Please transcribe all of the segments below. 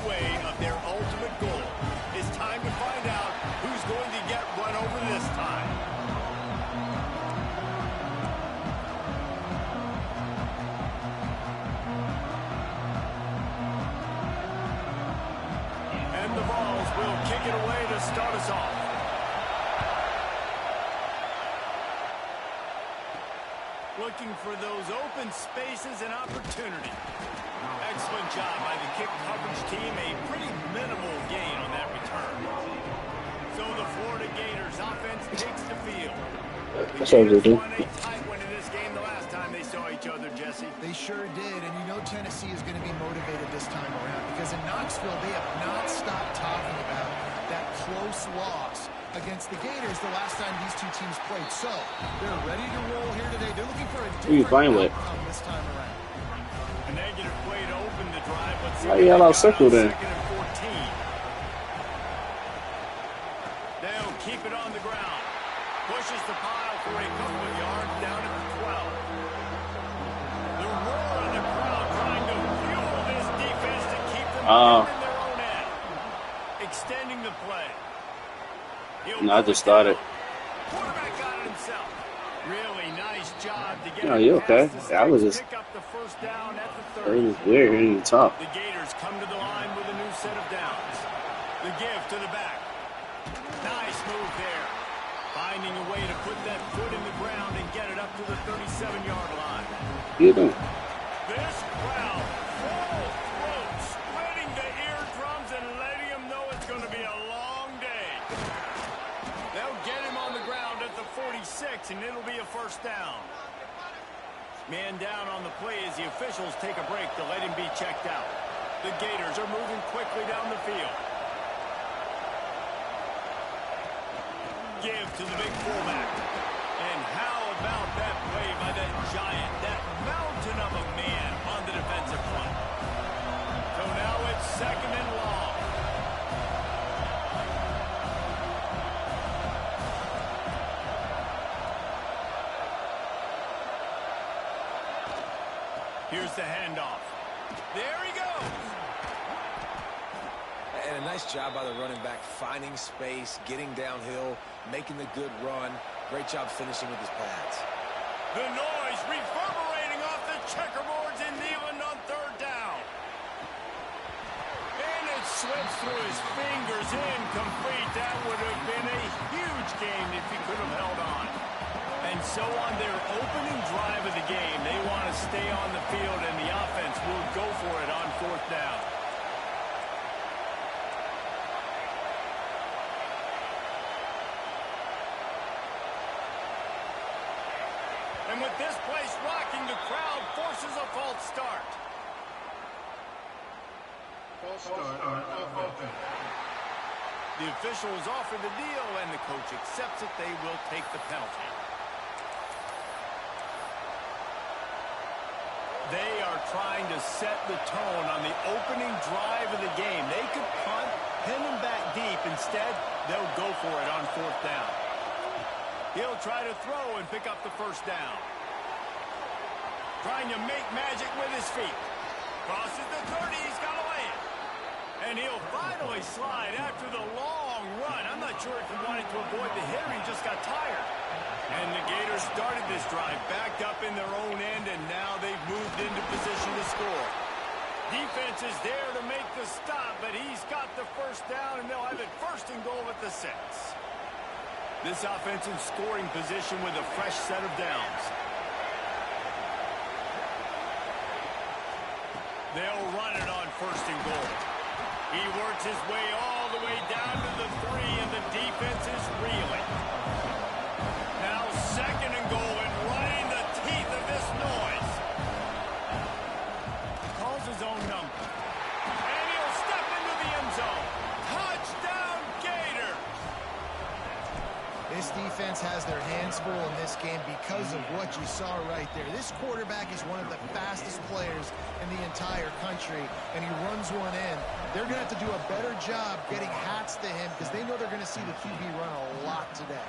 way of their ultimate goal. It's time to find out who's going to get run over this time. And the Vols will kick it away to start us off. Looking for those open spaces and opportunity. Excellent job by the kick coverage team. A pretty minimal gain on that return. So the Florida Gators offense takes the field. The Gators won a tight one in this game the last time they saw each other, Jesse. They sure did, and you know Tennessee is going to be motivated this time around because in Knoxville they have not stopped talking about that close loss against the Gators the last time these two teams played. So they're ready to roll here today. They're looking for a different outcome this time around. A negative play to open the drive. Let's see. Why you all circle then? Second and 14. They'll keep it on the ground. Pushes the pile for a couple of yards down at the 12. The roar of the crowd trying to fuel this defense to keep them in their own end. Extending the play. No, I just started. Quarterback got it himself. Really nice job to get No, you okay? I was just. pick up the first down at the 30. It was weird hearing you talk. The Gators come to the line with a new set of downs. The give to the back. Nice move there. Finding a way to put that foot in the ground and get it up to the 37-yard line. You doing? This crowd, full throat, splitting the eardrums and letting them know it's going to be a long day. They'll get him on the ground at the 46, and it'll be a first down. Man down on the play as the officials take a break to let him be checked out. The Gators are moving quickly down the field. Give to the big fullback. And how about that play by that giant, that mountain of a man on the defensive front. So now it's second and long. Here's the handoff. There he goes. And a nice job by the running back, finding space, getting downhill, making the good run. Great job finishing with his pads. The noise reverberating off the checkerboards in Neyland on third down. And it slips through his fingers, incomplete. That would have been a huge gain if he could have held on. And so on their opening drive of the game, they want to stay on the field, and the offense will go for it on fourth down. And with this place rocking, the crowd forces a false start. The officials offer the deal, and the coach accepts it. They will take the penalty. They are trying to set the tone on the opening drive of the game. They could punt, pin them back deep. Instead, they'll go for it on fourth down. He'll try to throw and pick up the first down. Trying to make magic with his feet. Crosses the 30. He's got to lay it. And he'll finally slide after the long run. I'm not sure if he wanted to avoid the hit or he just got tired. And the Gators started this drive backed up in their own end, and now they've moved into position to score. Defense is there to make the stop, but he's got the first down, and they'll have it first and goal at the 6. This offense in scoring position with a fresh set of downs. They'll run it on first and goal. He works his way all the way down to the 3, and the defense is reeling. Now second and goal, and right in the teeth of this noise. Calls his own number. And he'll step into the end zone. Touchdown, Gator! This defense has their hands full in this game because of what you saw right there. This quarterback is one of the fastest players in the entire country, and he runs one in. They're going to have to do a better job getting hats to him because they know they're going to see the QB run a lot today.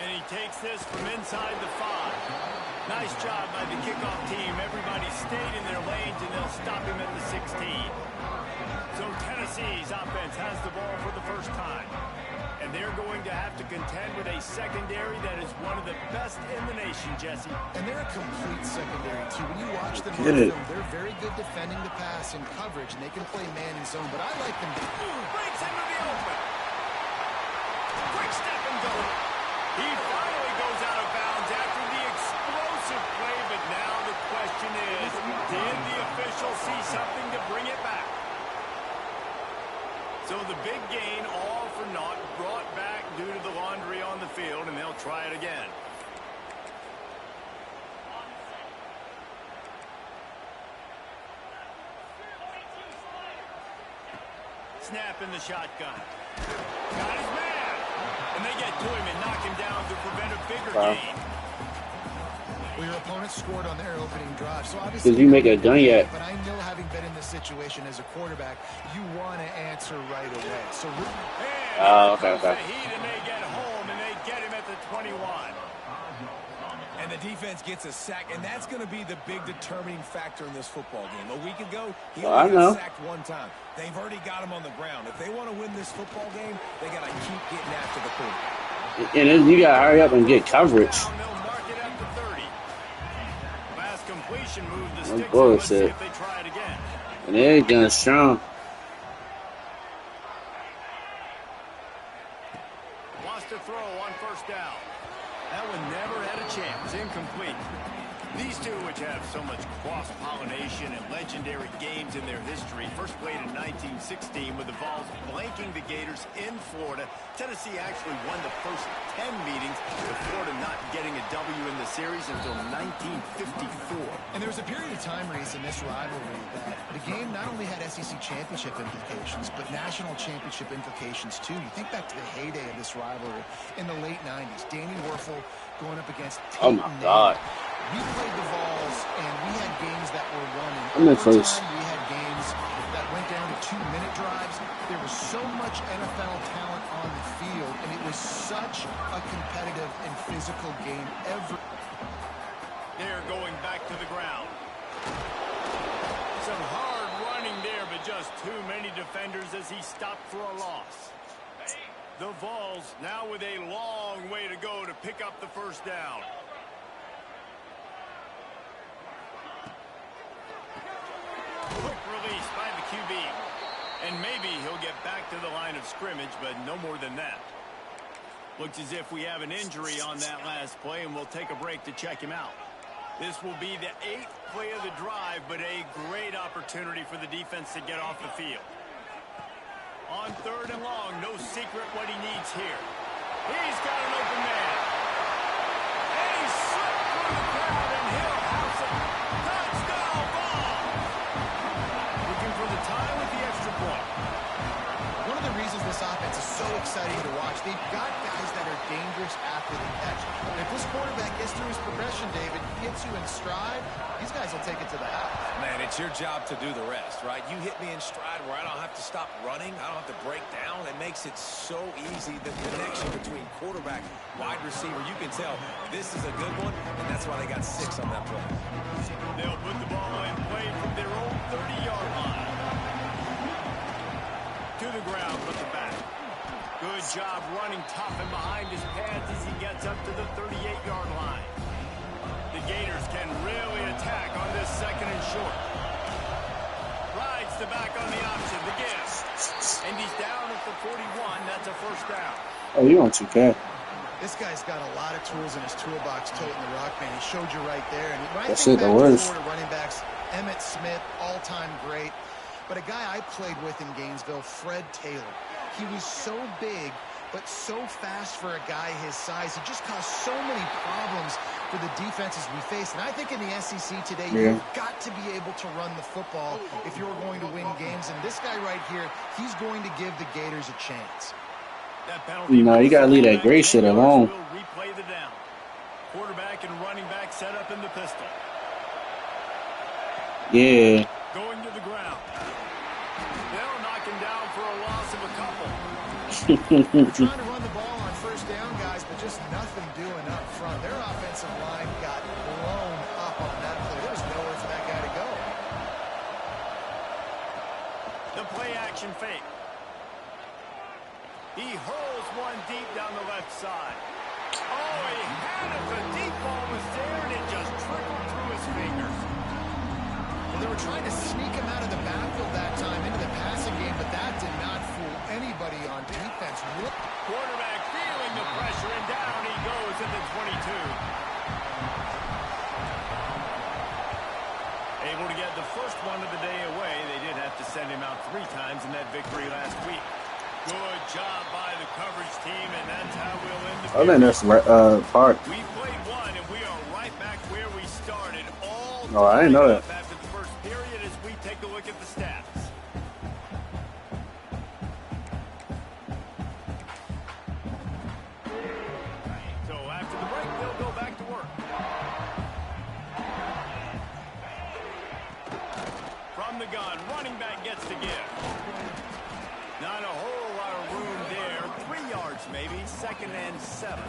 And he takes this from inside the 5. Nice job by the kickoff team. Everybody stayed in their lanes, and they'll stop him at the 16. So Tennessee Tennessee's offense has the ball for the first time. And they're going to have to contend with a secondary that is one of the best in the nation, Jesse. And they're a complete secondary, too. When you watch them on Get it. film, they're very good defending the pass in coverage, and they can play man and zone. But I like them. Breaks into the open. Quick step and go. He finally goes out of bounds after the explosive play, but now the question is, did the official see something to bring it back? So the big gain, all for naught, brought back due to the laundry on the field, and they'll try it again. Snap in the shotgun. Got his man. And they get to him and knock him down to prevent a bigger gain. Well, your opponent scored on their opening drive, so obviously... Did you make a gun yet? But I know, having been in this situation as a quarterback, you want to answer right away. So... Okay. The Heat, and they get home, and they get him at the 21. And the defense gets a sack, and that's going to be the big determining factor in this football game. A week ago, he only got sacked one time. They've already got him on the ground. If they want to win this football game, they got to keep getting after the quarterback. And then you got to hurry up and get coverage. They'll mark it at the 30. Last completion move the sticks. Let's see if they try it again. And they're gun strong. Wants to throw on first down. That one never had a chance. Incomplete. These two, which have so much cross-pollination and legendary games in their history, first played in 1916 with the Vols blanking the Gators in Florida. Tennessee actually won the first 10 meetings, with Florida not getting a W in the series until 1954. And there was a period of time, Reese, in this rivalry that the game not only had SEC championship implications, but national championship implications, too. You think back to the heyday of this rivalry in the late 90s. Danny Werfel going up against Oh, my God. We played the Vols, and we had games that were won I'm in in first. overtime. We had games that went down to 2-minute drives. There was so much NFL talent on the field, and it was such a competitive and physical game every... They're going back to the ground. Some hard running there, but just too many defenders as he stopped for a loss. The Vols now with a long way to go to pick up the first down. Quick release by the QB. And maybe he'll get back to the line of scrimmage, but no more than that. Looks as if we have an injury on that last play, and we'll take a break to check him out. This will be the 8th play of the drive, but a great opportunity for the defense to get off the field. On 3rd and long, no secret what he needs here. He's got an open man. And he slipped through the crowd, and he'll house it. Touchdown ball. Looking for the tie with the extra point. One of the reasons this offense is so exciting to watch, they've got guys that are dangerous after the catch. And if this quarterback gets through his progression, David, gets you in stride, these guys will take it to the house. Man, it's your job to do the rest, right? You hit me in stride where I don't have to stop running. I don't have to break down. It makes it so easy, the connection between quarterback, wide receiver. You can tell this is a good one, and that's why they got 6 on that play. They'll put the ball in play from their own 30-yard line. To the ground with the back. Good job running tough and behind his pads as he gets up to the 38-yard line. The Gators can really attack on this 2nd and short. Rides the back on the option, the give. And he's down at the 41. That's a first down. Oh, you on 2K. This guy's got a lot of tools in his toolbox, toting the rock, man. He showed you right there. And when I That's think it, the back to worst. Florida running backs, Emmitt Smith, all-time great. But a guy I played with in Gainesville, Fred Taylor. He was so big, but so fast for a guy his size. He just caused so many problems for the defenses we face. And I think in the SEC today, you've got to be able to run the football if you're going to win games. And this guy right here, he's going to give the Gators a chance. That penalty. No, you gotta leave that gray shit alone. Will replay the down. Quarterback and running back set up in the pistol. Yeah. Going to the ground. They'll knock him down for a loss of a couple. Trying to run the ball on first down, guys, but just nothing doing up front. Their offensive line got blown up on that play. There was nowhere for that guy to go. The play action fake. He hurls one deep down the left side. Oh, he had it. The deep ball was there, and it just trickled through his fingers. Well, they were trying to sneak him out of the backfield that time into the passing game, but that did not fool anybody on defense. Quarterback feeling the pressure, and down he goes at the 22. Able to get the first one of the day away. They did have to send him out 3 times in that victory last week. Good job by the coverage team, and that's how we'll end the I think that's Park. We played one, and we are right back where we started. All Oh, I didn't know that. after the first period as we take a look at the stats. So after the break, they'll go back to work. From the gun, running back gets to give. Not a whole lot of room there. 3 yards maybe, 2nd and 7.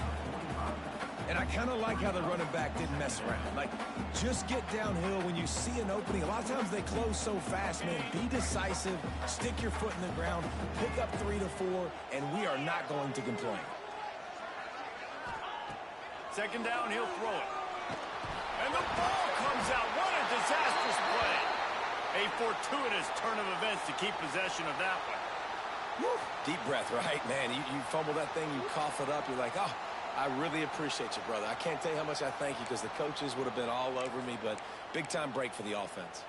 And I kind of like how the running back didn't mess around. Like, just get downhill when you see an opening. A lot of times they close so fast, man. Be decisive, stick your foot in the ground, pick up 3 to 4, and we are not going to complain. 2nd down, he'll throw it. And the ball comes out. What a disastrous play. A fortuitous turn of events to keep possession of that one. Woo. Deep breath, right, man? You fumble that thing, you cough it up, you're like, oh, I really appreciate you, brother. I can't tell you how much I thank you because the coaches would have been all over me, but big-time break for the offense.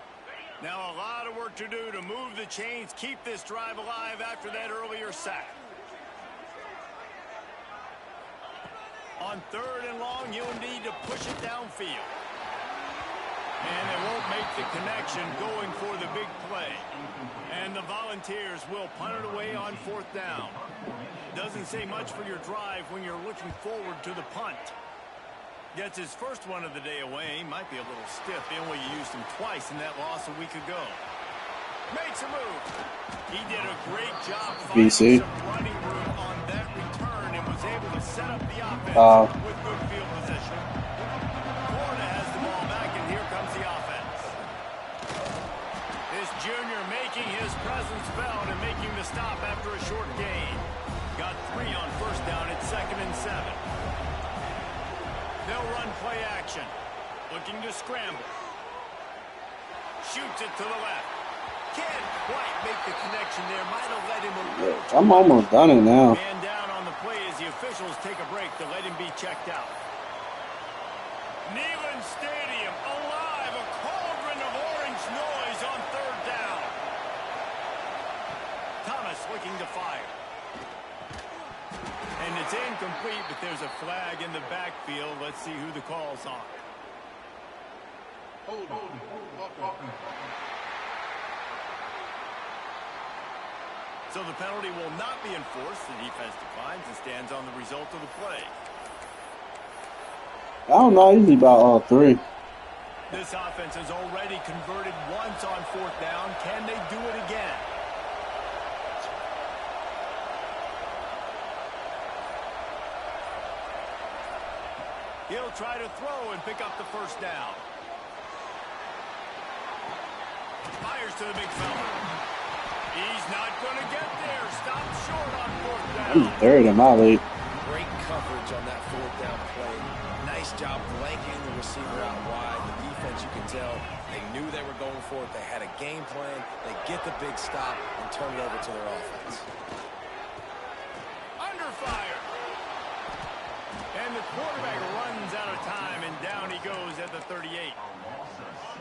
Now a lot of work to do to move the chains, keep this drive alive after that earlier sack. On 3rd and long, you'll need to push it downfield. And they won't make the connection going for the big play. And the Volunteers will punt it away on 4th down. Doesn't say much for your drive when you're looking forward to the punt. Gets his first one of the day away. Might be a little stiff. They only used him twice in that loss a week ago. Makes a move. He did a great job finding some running room on that return and was able to set up the offense with good field position. Florida has the ball back, and here comes the offense. This junior making his presence felt and making the stop after a short gain. Got 3 on 1st down at 2nd and 7. They'll run play action. Looking to scramble. Shoots it to the left. Can't quite make the connection there. Might have led him a little. I'm almost done it now. Man down on the play as the officials take a break to let him be checked out. Neyland Stadium alive. A cauldron of orange noise on 3rd down. Thomas looking to fire. And it's incomplete, but there's a flag in the backfield. Let's see who the call's on. So the penalty will not be enforced. The defense declines and stands on the result of the play. I don't know. Usually about all 3. This offense has already converted once on 4th down. Can they do it again? He'll try to throw and pick up the 1st down. Fires to the big fella. He's not going to get there. Stopped short on 4th down. I'm 3rd in my league. Great coverage on that 4th down play. Nice job blanketing the receiver out wide. The defense, you can tell, they knew they were going for it. They had a game plan. They get the big stop and turn it over to their offense. Under fire. And the quarterback runs out of time, and down he goes at the 38.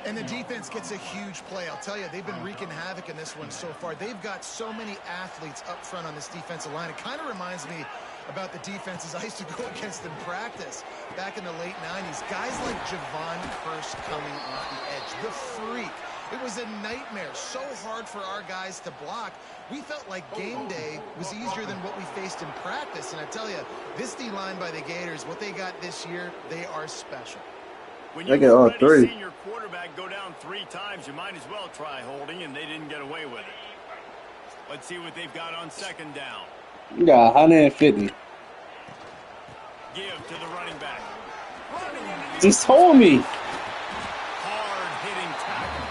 And the defense gets a huge play. I'll tell you, they've been wreaking havoc in this one so far. They've got so many athletes up front on this defensive line. It kind of reminds me about the defenses I used to go against in practice back in the late 90s. Guys like Javon Curse coming off the edge. The freak. It was a nightmare. So hard for our guys to block. We felt like game day was easier than what we faced in practice. And I tell you, this D-line by the Gators, what they got this year, they are special. When you've already seen your quarterback go down 3 times, you might as well try holding, and they didn't get away with it. Let's see what they've got on 2nd down. You got 150. Give to the running back. Just told me. Hard-hitting tackle.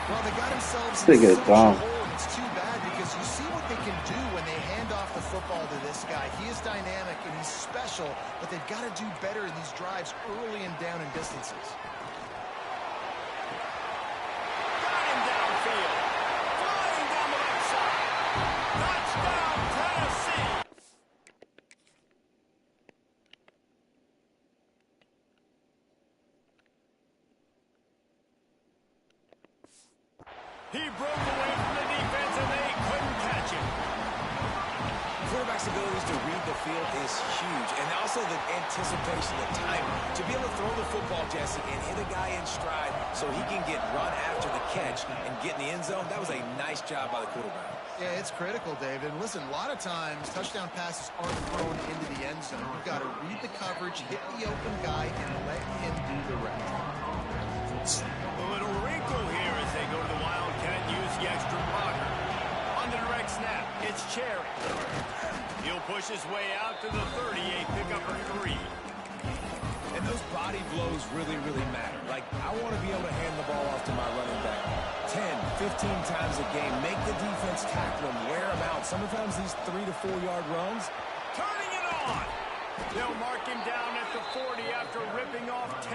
Well, they got themselves in such a hole, and it's too bad because you see what they can do when they hand off the is dynamic and he's special, but they've got to do better in these drives early and down in distances. Got him downfield. Flying down the left side. Touchdown, Tennessee. He broke away from the defense and they couldn't catch him. Quarterback's abilities to read the field is huge, and also the anticipation, the timing. To be able to throw the football, Jesse, and hit a guy in stride so he can get run after the catch and get in the end zone, that was a nice job by the quarterback. Yeah, it's critical, David. And listen, a lot of times touchdown passes aren't thrown into the end zone. You've got to read the coverage, hit the open guy, and let him do the rest. A little wrinkle here as they go to the Wildcat and use the extra blocker. On the direct snap, it's Cherry. He'll push his way out to the 38, pick up a 3. And those body blows really, really matter. Like, I want to be able to hand the ball off to my running back 10, 15 times a game. Make the defense tackle him, wear him out. Sometimes these 3 to 4 yard runs. Turning it on. They'll mark him down at the 40 after ripping off 10.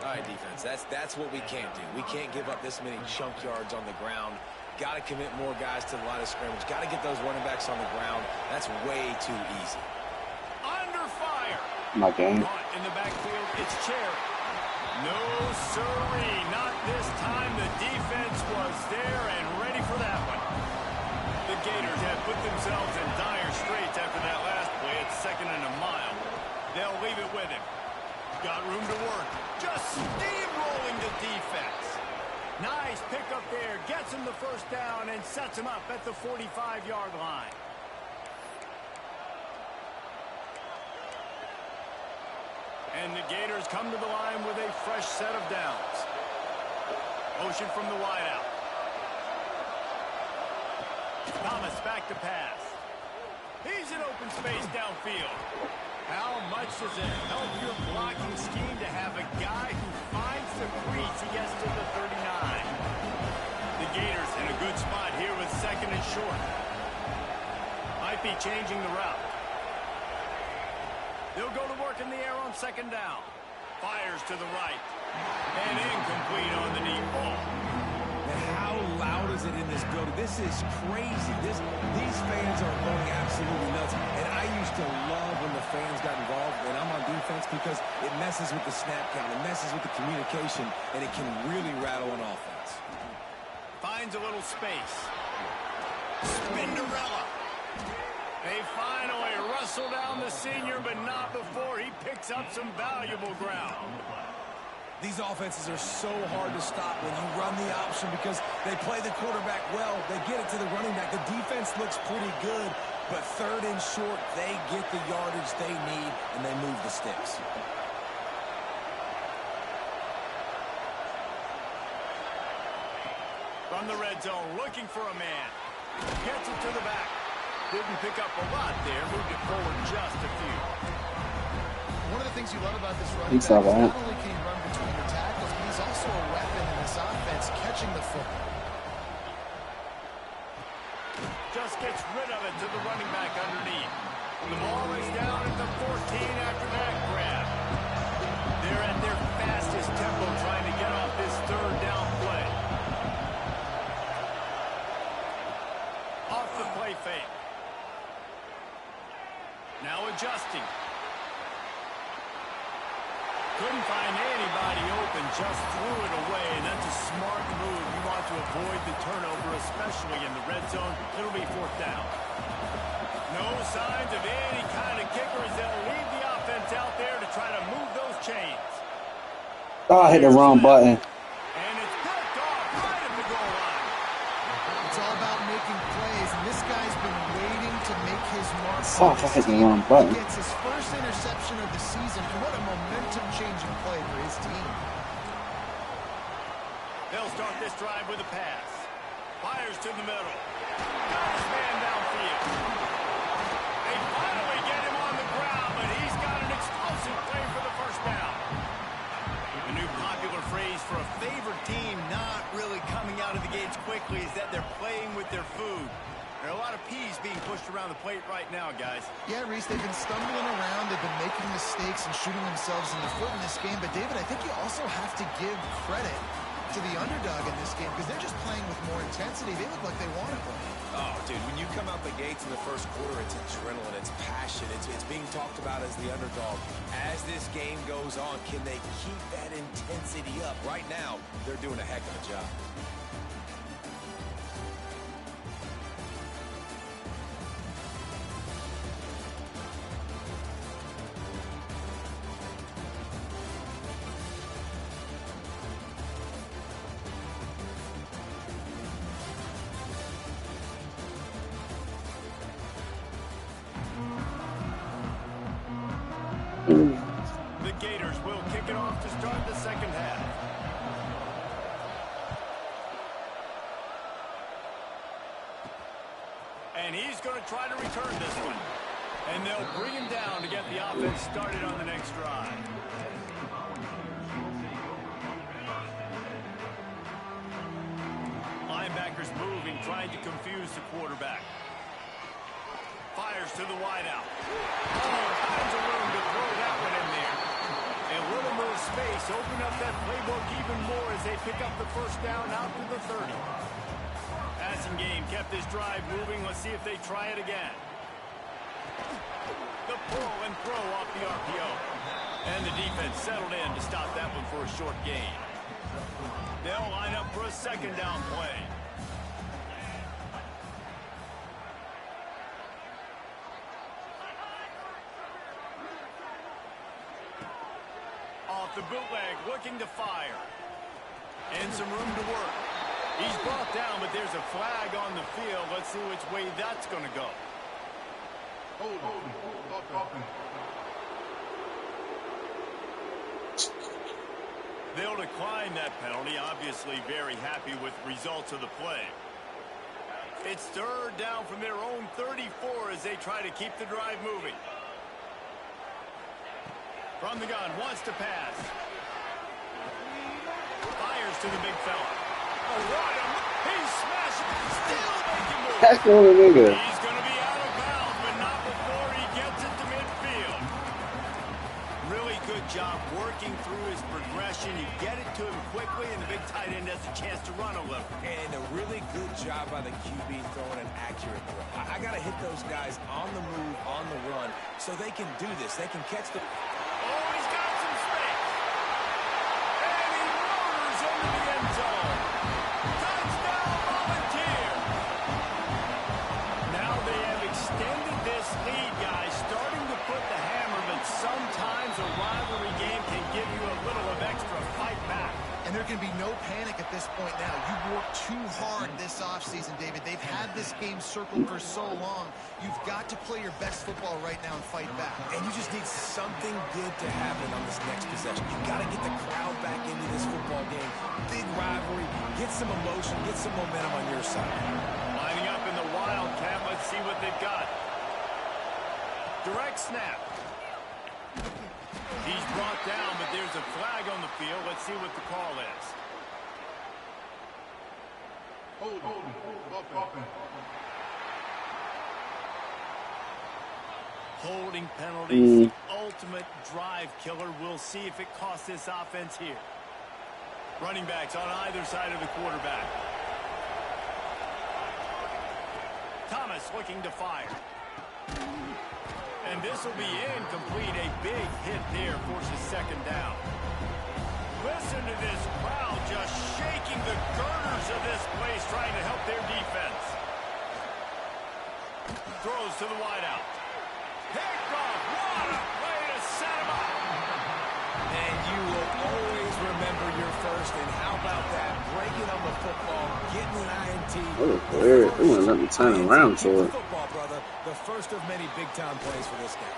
All right, defense, that's what we can't do. We can't give up this many chunk yards on the ground. Got to commit more guys to the line of scrimmage. Got to get those running backs on the ground. That's way too easy. Under fire. My game. In the backfield, it's Cherry. No, sirree, not this time. The defense was there and ready for that one. The Gators have put themselves in dire straits after that last play. It's 2nd and a mile. They'll leave it with him. Got room to work. Just steamrolling the defense. Nice pickup there. Gets him the first down and sets him up at the 45-yard line. And the Gators come to the line with a fresh set of downs. Motion from the wideout. Thomas back to pass. He's in open space downfield. How much does it help your blocking scheme to have a guy who finds the crease? He gets to the 39. The Gators in a good spot here with 2nd and short. Might be changing the route. They'll go to work in the air on 2nd down. Fires to the right. And incomplete on the deep ball. How loud is it in this building? This is crazy. These fans are going absolutely nuts. And I used to love when the fans got involved when I'm on defense because it messes with the snap count. It messes with the communication, and it can really rattle an offense. Finds a little space. Spinderella. They finally wrestle down the senior, but not before he picks up some valuable ground. These offenses are so hard to stop when you run the option because they play the quarterback well. They get it to the running back. The defense looks pretty good, but 3rd and short, they get the yardage they need, and they move the sticks. From the red zone, looking for a man. Gets it to the back. Didn't pick up a lot there. Moved it forward just a few. One of the things you love about this running back is not only can he run between the tackles, but he's also a weapon in this offense, catching the football. Just gets rid of it to the running back underneath. The ball is down at the 14 after that grab. They're at their fastest tempo trying to get off this 3rd down play. Off the play fake. Now adjusting. Couldn't find anybody open, just threw it away, and that's a smart move. You want to avoid the turnover, especially in the red zone. It'll be 4th down. No signs of any kind of kickers. They'll leave the offense out there to try to move those chains. Oh, I hit the wrong button. And it's picked off right at the goal line. It's all about making plays, and this guy's been waiting to make his mark. Fuck, I hit the wrong button. He gets his first interception of the season, and what a momentum-changing play for his team. They'll start this drive with a pass. Fires to the middle. Got his man downfield. They finally get him on the ground, but he's got an explosive play for the first down. A new popular phrase for a favored team not really coming out of the gates quickly is that they're playing with their food. There are a lot of P's being pushed around the plate right now, guys. Yeah, Reese, they've been stumbling around. They've been making mistakes and shooting themselves in the foot in this game. But, David, I think you also have to give credit to the underdog in this game because they're just playing with more intensity. They look like they want to play. Oh, dude, when you come out the gates in the first quarter, it's adrenaline, it's passion, it's being talked about as the underdog. As this game goes on, can they keep that intensity up? Right now, they're doing a heck of a job. The Gators will kick it off to start the second half. And he's going to try to return this one. And they'll bring him down to get the offense started on the next drive. Linebackers moving, trying to confuse the quarterback. Fires to the wideout. Oh, finds a room to throw that one in there. A little more space, open up that playbook even more as they pick up the first down out to the 30. Passing game kept this drive moving. Let's see if they try it again. The pull and throw off the RPO. And the defense settled in to stop that one for a short gain. They'll line up for a second down play. Off the bootleg, looking to fire. And some room to work. He's brought down, but there's a flag on the field. Let's see which way that's going to go. They'll decline that penalty. Obviously very happy with results of the play. It's third down from their own 34 as they try to keep the drive moving. From the gun, wants to pass. Fires to the big fella. Oh, what a move. He's smashing. Still making moves. That's the only nigga. He's going to be out of bounds, but not before he gets it to midfield. Really good job working through his progression. You get it to him quickly, and the big tight end has a chance to run a little. And a really good job by the QB throwing an accurate throw. I got to hit those guys on the move, on the run, so they can do this. They can catch the... Oh, he's got some space. And he motors into the end zone. Touchdown, Volunteer. Now they have extended this lead, guys, starting to put the hammer, but sometimes a rivalry game can give you a little of extra fight back. And there can be no panic at this point now. You've worked too hard this offseason, David. They've had this game circled for so long. You've got to play your best football right now and fight back. And you just need something good to happen on this next possession. You got to get the crowd back into this football game. Big rivalry. Get some emotion. Get some momentum on your side. Lining up in the Wildcat. Let's see what they've got. Direct snap. He's brought down, but there's a flag on the field. Let's see what the call is. Holding penalties, the ultimate drive killer. We'll see if it costs this offense here. Running backs on either side of the quarterback. Thomas looking to fire. And this will be incomplete. A big hit there forces second down. Listen to this crowd just shaking the girders of this place, trying to help their defense. Throws to the wideout. Picked off. What a play to set him up. And you will always remember your first. And how about that? Breaking on the football, getting an INT. Oh, weird. They wouldn't let me turn around to it. Football, brother. The first of many big-time plays for this guy.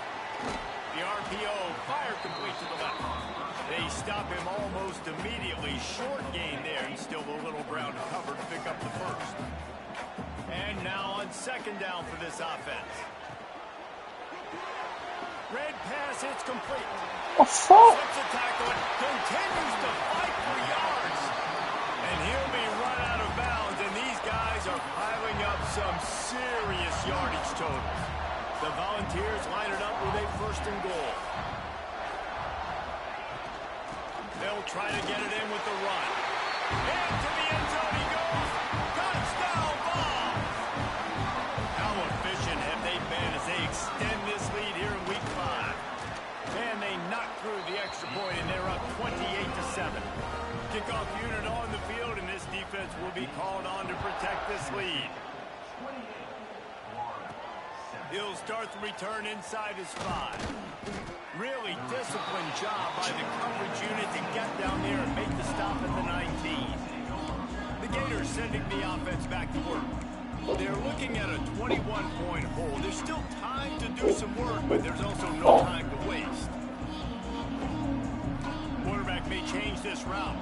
The RPO fire complete to the left. They stop him almost immediately. Short gain there. He's still a little ground to cover to pick up the first. And now on second down for this offense. Red pass, it's complete. What the fuck? Slips a tackle, continues to fight for yards. And he'll be run out of bounds. And these guys are piling up some serious yardage totals. The Volunteers line it up with a 1st and goal. They'll try to get it in with the run. Into the end zone he goes. Touchdown ball. How efficient have they been as they extend this lead here in Week 5? And they knock through the extra point, and they're up 28-7. Kickoff unit on the field, and this defense will be called on to protect this lead. He'll start the return inside his 5. Really disciplined job by the coverage unit to get down there and make the stop at the 19. The Gators sending the offense back to work. They're looking at a 21-point hole. There's still time to do some work, but there's also no time to waste. Quarterback may change this route.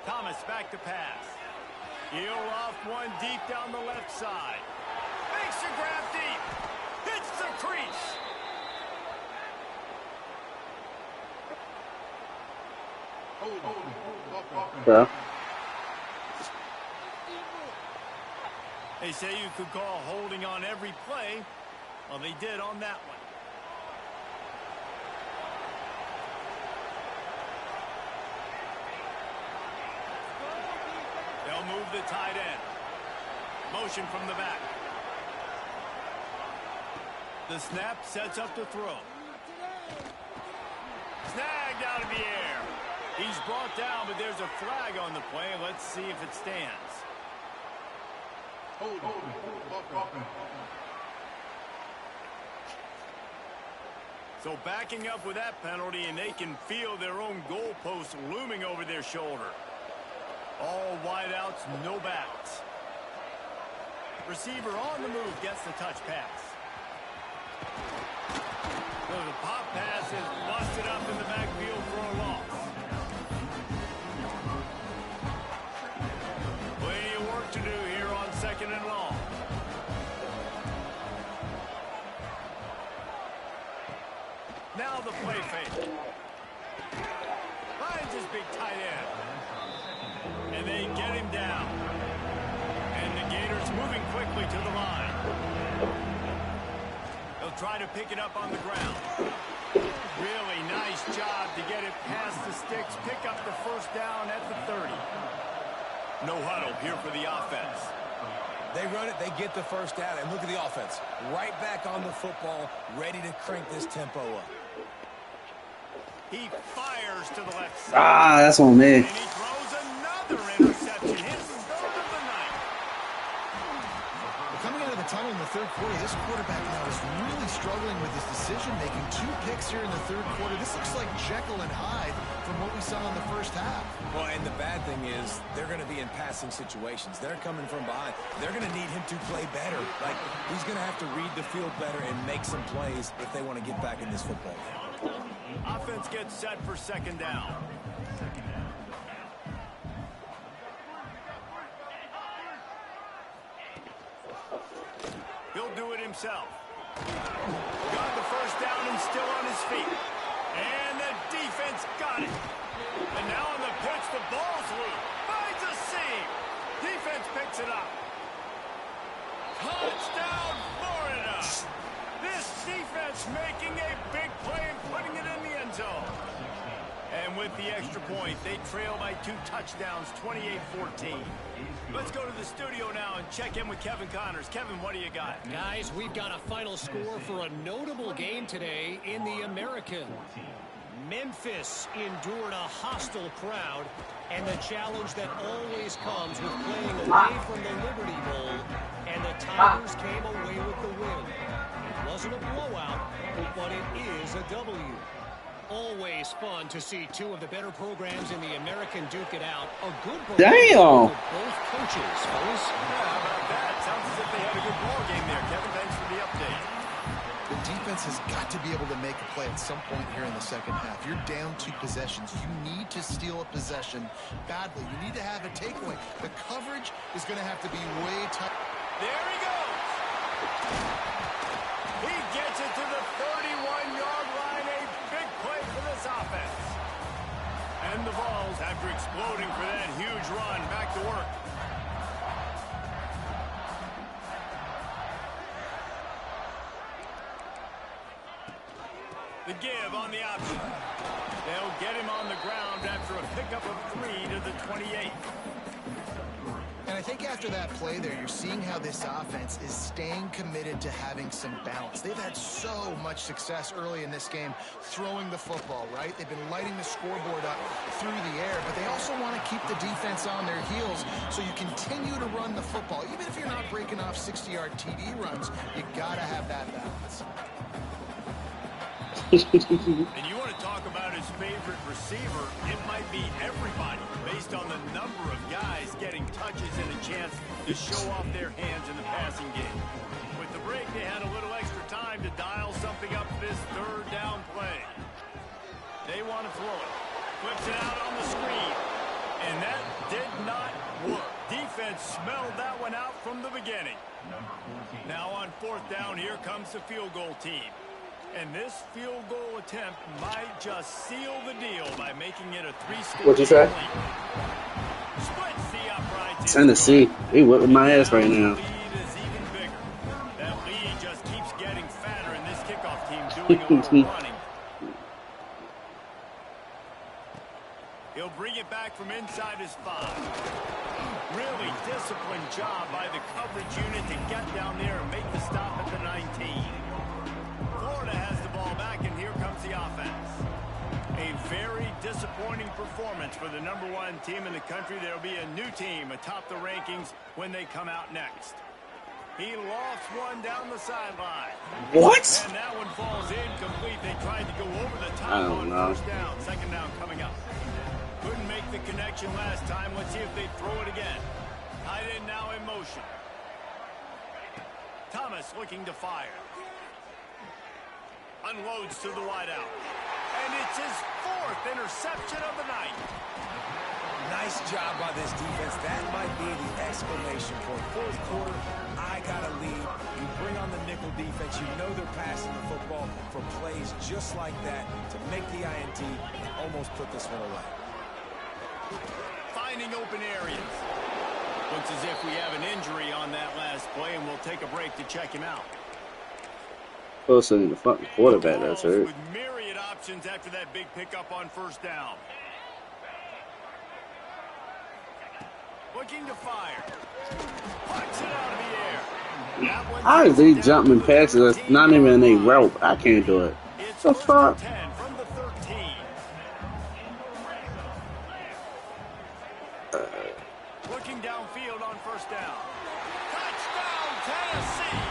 Thomas back to pass. He'll off one deep down the left side. Makes a grab deep. Hits the crease. Yeah. They say you could call holding on every play. Well, they did on that one. They'll move the tight end. Motion from the back. The snap sets up the throw. Snagged out of the air. He's brought down, but there's a flag on the play. Let's see if it stands. So backing up with that penalty, and they can feel their own goalpost looming over their shoulder. All wideouts, no backs. Receiver on the move gets the touch pass. So the pop pass is busted up in the backfield for a loss. Plenty of work to do here on 2nd and long. Now the play fake. Finds his big tight end. And they get him down. And the Gators moving quickly to the line. They'll try to pick it up on the ground. Really nice job to get it past the sticks. Pick up the 1st down at the 30. No huddle here for the offense. They run it, they get the 1st down, and look at the offense. Right back on the football, ready to crank this tempo up. He fires to the left side. Ah, that's on me. And he throws another interception. His 3rd of the night. Coming out of the tunnel in the 3rd quarter, this quarterback now is really struggling with his decision-making. 2 picks here in the 3rd quarter. This looks like Jekyll and Hyde from what we saw in the 1st half. Well, and the bad thing is they're going to be in passing situations. They're coming from behind. They're going to need him to play better. Like, he's going to have to read the field better and make some plays if they want to get back in this football game. Offense gets set for 2nd down. He'll do it himself. Got the 1st down and still on his feet. And the defense got it. And now on the pitch, the ball's loose. Finds a seam. Defense picks it up. Touchdown, Florida. This defense making a big play and putting it in the end zone. And with the extra point, they trail by 2 touchdowns, 28-14. Let's go to the studio now and check in with Kevin Connors. Kevin, what do you got? Guys, we've got a final score for a notable game today in the American. Memphis endured a hostile crowd and the challenge that always comes with playing away from the Liberty Bowl, and the Tigers came away with the win. It wasn't a blowout, but it is a W. Always fun to see 2 of the better programs in the American duke it out. A good Damn. for both coaches, fellas. Yeah, how about that? Sounds as if they had a good ball game there. Kevin, thanks for the update. The defense has got to be able to make a play at some point here in the 2nd half. You're down 2 possessions. You need to steal a possession badly. You need to have a takeaway. The coverage is going to have to be way tight. There he goes. He gets it to the 31-yard line. A big play for this offense. And the Vols, after exploding for run. Back to work. The give on the option. They'll get him on the ground after a pickup of 3 to the 28. And I think after that play there, you're seeing how this offense is staying committed to having some balance. They've had so much success early in this game throwing the football, right? They've been lighting the scoreboard up through the air, but they also want to keep the defense on their heels so you continue to run the football. Even if you're not breaking off 60-yard TD runs, you got to have that balance. And you want to talk about his favorite receiver, it might be everybody based on the number of guys getting touches and a chance to show off their hands in the passing game. With the break, they had a little extra time to dial something up for this third down play. They want to throw it. Flips it out on the screen. And that did not work. Defense smelled that one out from the beginning. Now on 4th down, here comes the field goal team. And this field goal attempt might just seal the deal by making it a 3-score. What'd you say? Splits the uprights. Tennessee. They whipping my ass right now. The lead is even bigger. That lead just keeps getting fatter, and this kickoff team doing a little running. He'll bring it back from inside his 5. Really disciplined job by the coverage unit to get down there and make the stop at the 19. Florida has the ball back, and here comes the offense. A very disappointing performance for the #1 team in the country. There will be a new team atop the rankings when they come out next. He lofts one down the sideline. What? And that one falls incomplete. They tried to go over the top on know. 1st down. 2nd down coming up. Couldn't make the connection last time. Let's see if they throw it again. Tight end now in motion. Thomas looking to fire. Unloads to the wideout. And it's his 4th interception of the night. Nice job by this defense. That might be the exclamation point. 4th quarter, I got a lead. You bring on the nickel defense. You know they're passing the football for plays just like that to make the INT and almost put this one away. Finding open areas. Looks as if we have an injury on that last play, and we'll take a break to check him out. Closer than the fucking quarterback, that's hurt. With myriad options after that big pickup on 1st down. Looking to fire. Puts it out of the air. How is they jumping passes that's not even a route? I can't do it. It's The fuck? 10 from the 13. Looking downfield on 1st down. Touchdown, Tennessee!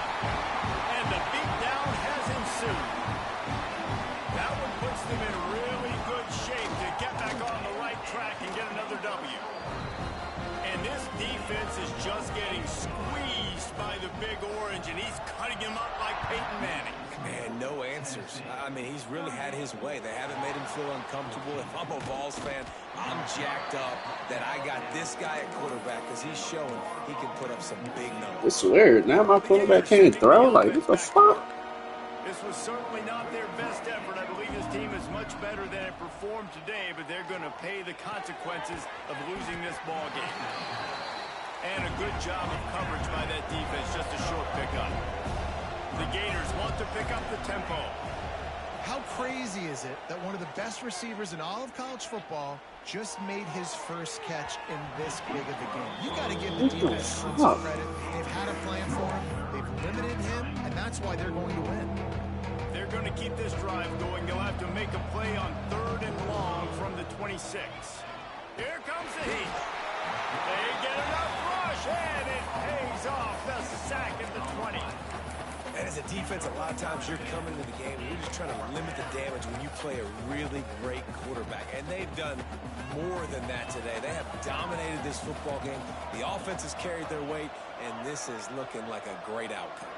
And the beatdown has ensued. That one puts them in really good shape to get back on the right track and get another W. And this defense is just getting squeezed by the Big Orange, and he's cutting him up like Peyton Manning. Man, no answers. I mean, he's really had his way. They haven't made him feel uncomfortable. If I'm a Vols fan, I'm jacked up that I got this guy at quarterback because he's showing he can put up some big numbers. It's weird. Now my quarterback can't throw. Like, what the fuck? This was certainly not their best effort. I believe this team is much better than it performed today, but they're going to pay the consequences of losing this ball game. And a good job of coverage by that defense, just a short pickup. The Gators want to pick up the tempo. How crazy is it that one of the best receivers in all of college football just made his first catch in this big of a game? You got to give the defense some credit. They've had a plan for him. They've limited him, and that's why they're going to win. They're going to keep this drive going. They'll have to make a play on 3rd and long from the 26. Here comes the heat. They get enough rush, and it pays off. The sack at the 20. And as a defense, a lot of times you're coming into the game and you're just trying to limit the damage when you play a really great quarterback. And they've done more than that today. They have dominated this football game. The offense has carried their weight, and this is looking like a great outcome.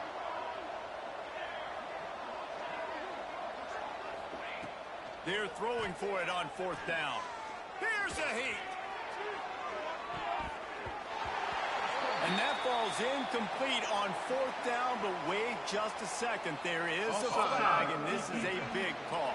They're throwing for it on 4th down. Here's a heat. And that falls incomplete on 4th down, but wait just a second. There is a flag, and this is a big call.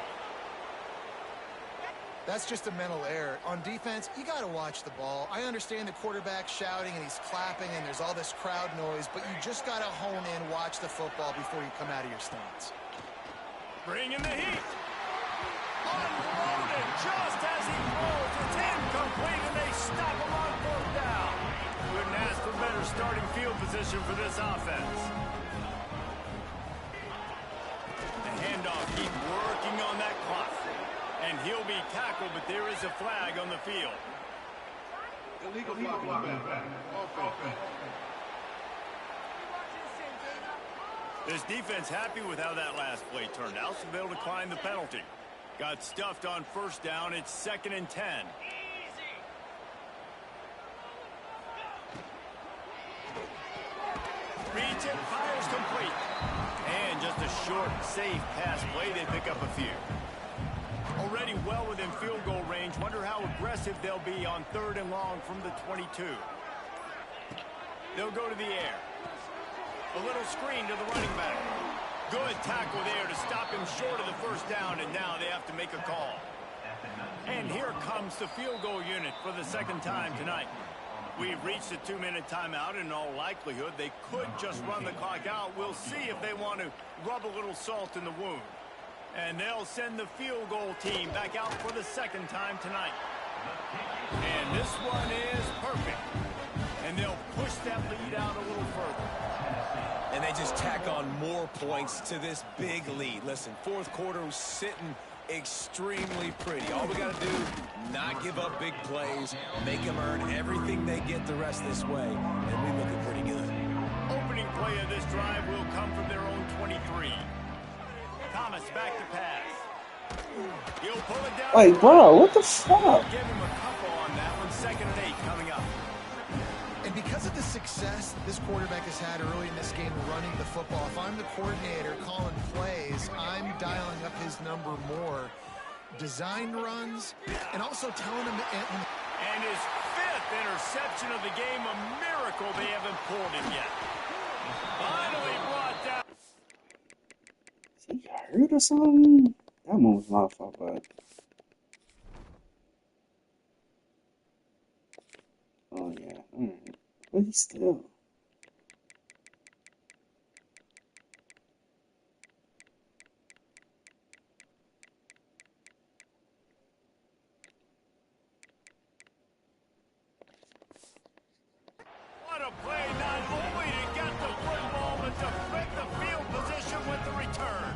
That's just a mental error. On defense, you got to watch the ball. I understand the quarterback shouting and he's clapping and there's all this crowd noise, but you just got to hone in, watch the football before you come out of your stance. Bringing the heat. Unloaded just as he throws. It's incomplete, and they stop him on 4th down. Couldn't ask for better starting field position for this offense. The handoff, keep working on that clock. And he'll be tackled, but there is a flag on the field. Illegal flag. This defense happy with how that last play turned out, so they'll decline the penalty. Got stuffed on 1st down. It's 2nd and 10. Reach it, fires complete. And just a short, safe pass play. They pick up a few. Already well within field goal range. Wonder how aggressive they'll be on 3rd and long from the 22. They'll go to the air. A little screen to the running back. Good tackle there to stop him short of the 1st down, and now they have to make a call. And here comes the field goal unit for the 2nd time tonight. We've reached a 2-minute timeout. In all likelihood, they could just run the clock out. We'll see if they want to rub a little salt in the wound. And they'll send the field goal team back out for the 2nd time tonight. And this one is perfect. And they'll push that lead out a little further. And they just tack on more points to this big lead. Listen, 4th quarter was sitting extremely pretty. All we got to do, not give up big plays, make them earn everything they get the rest of this way, and we looking pretty good. Opening play of this drive will come from their own 23. Thomas back to pass. He'll pull it down. Wait, bro, what the fuck? Give him a couple on that one. 2nd and 8 coming up. And because of the success this quarterback has had early in this game running the football, if I'm the coordinator calling plays, I'm dialing up his number more. Design runs, and also telling him... And his 5th interception of the game, a miracle they haven't pulled him yet. Finally brought down. Is he hurt or something? That one was my fault, but... Oh, yeah. Alright. But he's still... What a play, not only to get the football, but to flip the field position with the return.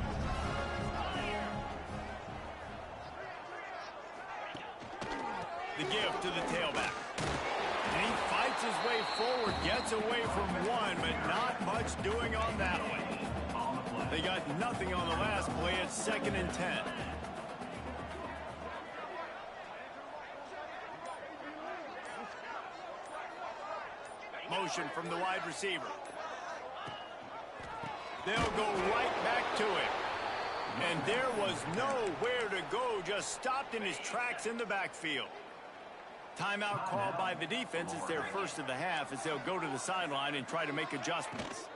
The give to the tailback. And he fights his way forward, gets away from one, but not much doing on that one. They got nothing on the last play. It's 2nd and 10. Motion from the wide receiver. They'll go right back to it. And there was nowhere to go, just stopped in his tracks in the backfield. Timeout called by the defense. It's their 1st of the half as they'll go to the sideline and try to make adjustments.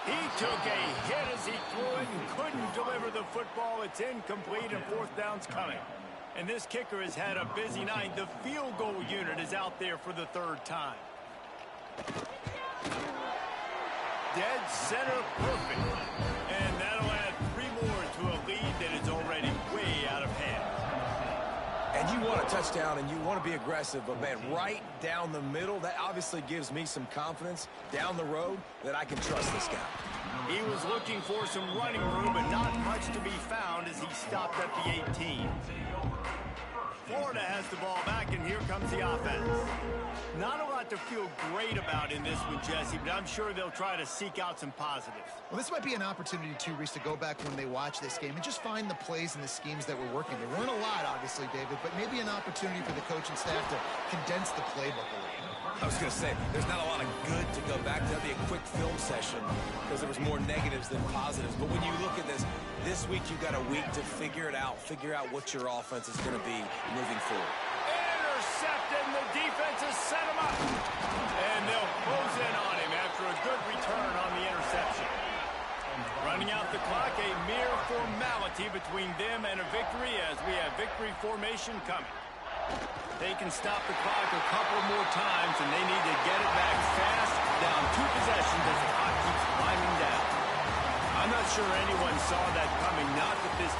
He took a hit as he threw it and couldn't deliver the football. It's incomplete and 4th down's coming. And this kicker has had a busy night. The field goal unit is out there for the 3rd time. Dead center perfect. And that'll add 3 more to a lead that is already way out of hand. And you want a touchdown and you want to be aggressive, but man, right down the middle, that obviously gives me some confidence down the road that I can trust this guy. He was looking for some running room, but not much to be found as he stopped at the 18. Florida has the ball back, and here comes the offense. Not a lot to feel great about in this one, Jesse, but I'm sure they'll try to seek out some positives. Well, this might be an opportunity, too, Reese, to go back when they watch this game and just find the plays and the schemes that were working. There weren't a lot, obviously, David, but maybe an opportunity for the coaching staff to condense the playbook a little. I was going to say, there's not a lot of good to go back to. That'll be a quick film session because there was more negatives than positives. But when you look at this week you got a week to figure it out, figure out what your offense is going to be moving forward. Intercepted, and the defense has set him up. And they'll close in on him after a good return on the interception. Running out the clock, a mere formality between them and a victory as we have victory formation coming. They can stop the clock a couple more times, and they need to get it back fast, down 2 possessions as the clock keeps climbing down. I'm not sure anyone saw that coming, not that this...